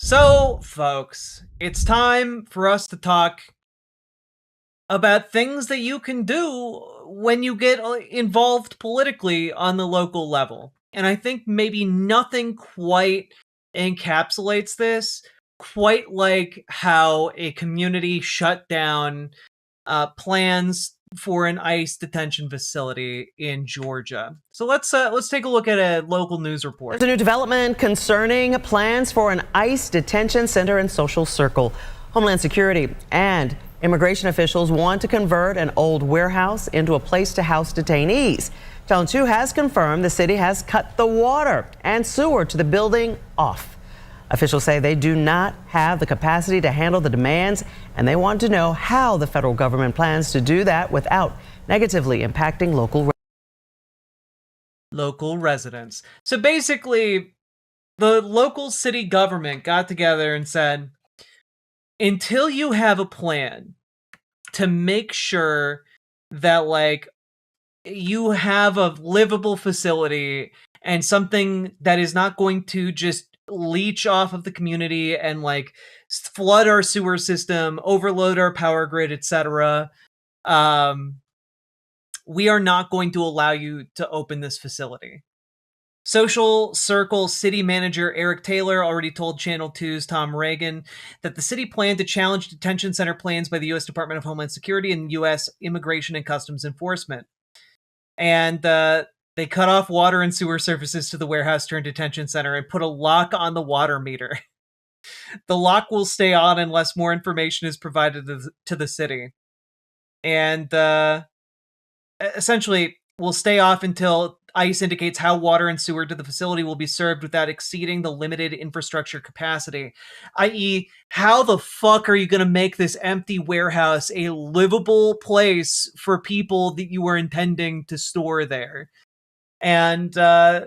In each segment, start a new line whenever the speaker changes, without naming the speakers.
So, folks, it's time for us to talk about things that you can do when you get involved politically on the local level. And I think maybe nothing quite encapsulates this quite like how a community shut down plans for an ICE detention facility in Georgia. So let's take a look at a local news report.
There's a new development concerning plans for an ICE detention center and social circle. Homeland Security and immigration officials want to convert an old warehouse into a place to house detainees. Channel 2 has confirmed the city has cut the water and sewer to the building off. Officials say they do not have the capacity to handle the demands, and they want to know how the federal government plans to do that without negatively impacting
local residents. So basically, the local city government got together and said, until you have a plan to make sure that, like, you have a livable facility and something that is not going to just leech off of the community and, like, flood our sewer system, overload our power grid, etc., we are not going to allow you to open this facility. Social Circle City Manager Eric Taylor already told Channel 2's Tom Reagan that the city planned to challenge detention center plans by the U.S. Department of Homeland Security and U.S. Immigration and Customs Enforcement. And they cut off water and sewer services to the warehouse turned detention center and put a lock on the water meter. The lock will stay on unless more information is provided to the city. And essentially will stay off until ICE indicates how water and sewer to the facility will be served without exceeding the limited infrastructure capacity. I.e., how the fuck are you going to make this empty warehouse a livable place for people that you were intending to store there? And the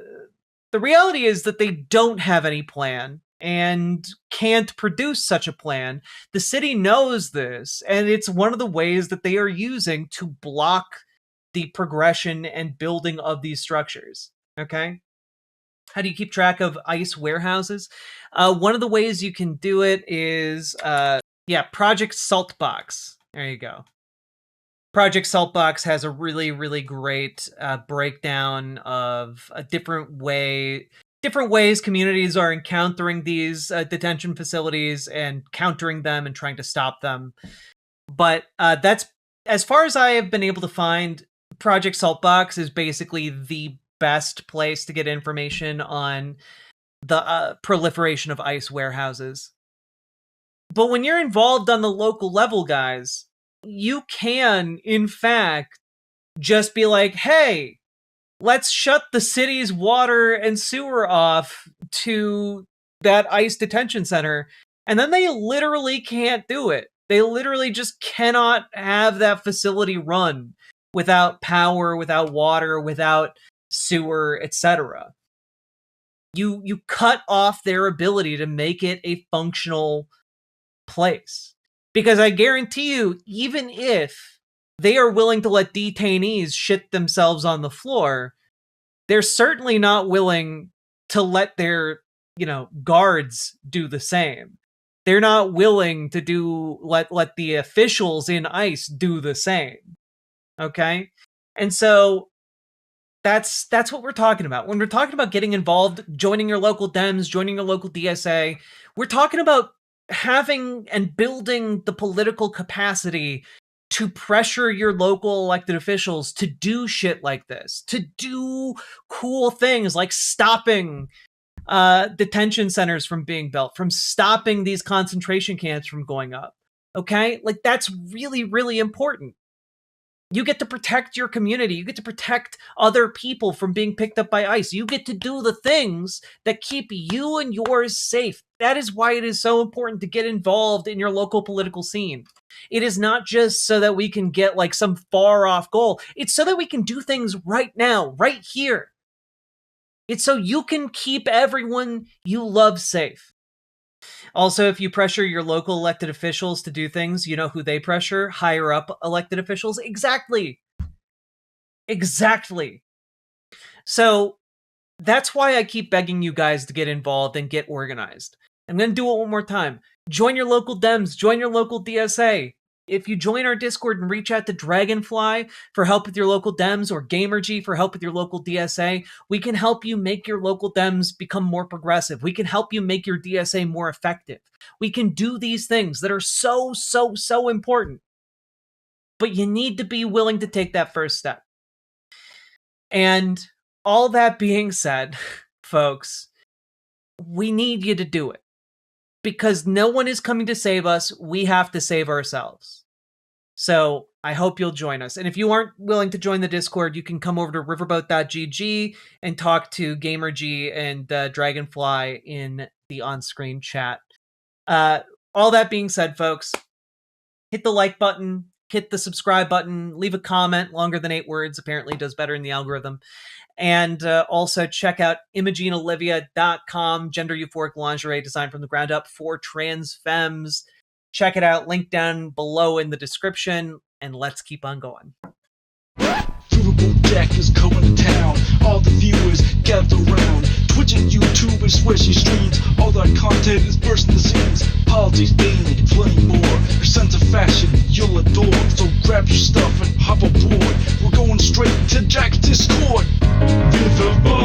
reality is that they don't have any plan and can't produce such a plan. The city knows this, and it's one of the ways that they are using to block the progression and building of these structures. Okay? How do you keep track of ICE warehouses? One of the ways you can do it is, Project Saltbox. There you go. Project Saltbox has a really, really great breakdown of a different ways communities are encountering these detention facilities and countering them and trying to stop them. But that's, as far as I have been able to find, Project Saltbox is basically the best place to get information on the proliferation of ICE warehouses. But when you're involved on the local level, guys, you can, in fact, just be like, hey, let's shut the city's water and sewer off to that ICE detention center. And then they literally can't do it. They literally just cannot have that facility run without power, without water, without sewer, etc. You cut off their ability to make it a functional place. Because I guarantee you, even if they are willing to let detainees shit themselves on the floor, they're certainly not willing to let their, guards do the same. They're not willing to let the officials in ICE do the same. Okay? And so that's what we're talking about. When we're talking about getting involved, joining your local Dems, joining your local DSA, we're talking about having and building the political capacity to pressure your local elected officials to do shit like this, to do cool things like stopping detention centers from being built, from stopping these concentration camps from going up. Okay? Like, that's really, really important. You get to protect your community. You get to protect other people from being picked up by ICE. You get to do the things that keep you and yours safe. That is why it is so important to get involved in your local political scene. It is not just so that we can get like some far off goal. It's so that we can do things right now, right here. It's so you can keep everyone you love safe. Also, if you pressure your local elected officials to do things, you know who they pressure? Higher up elected officials. Exactly. So that's why I keep begging you guys to get involved and get organized. I'm going to do it one more time. Join your local Dems, join your local DSA. If you join our Discord and reach out to Dragonfly for help with your local Dems or Gamergy for help with your local DSA, we can help you make your local Dems become more progressive. We can help you make your DSA more effective. We can do these things that are so, so, so important. But you need to be willing to take that first step. And all that being said, folks, we need you to do it. Because no one is coming to save us. We have to save ourselves. So I hope you'll join us. And if you aren't willing to join the Discord, you can come over to riverboat.gg and talk to Gamerg and Dragonfly in the on-screen chat. All that being said, folks, hit the like button, hit the subscribe button, leave a comment longer than 8 words. Apparently does better in the algorithm. And also check out ImogeneOlivia.com, gender euphoric lingerie designed from the ground up for trans femmes. Check it out, link down below in the description, and let's keep on going.
Riverboat Jack is coming to town. All the viewers gather round. Twitch and YouTube is where she streams. All that content is bursting the seams. Politics, gaming, and plenty more. Her sense of fashion you'll adore. So grab your stuff and hop aboard. We're going straight to Jack's Discord. Riverboat.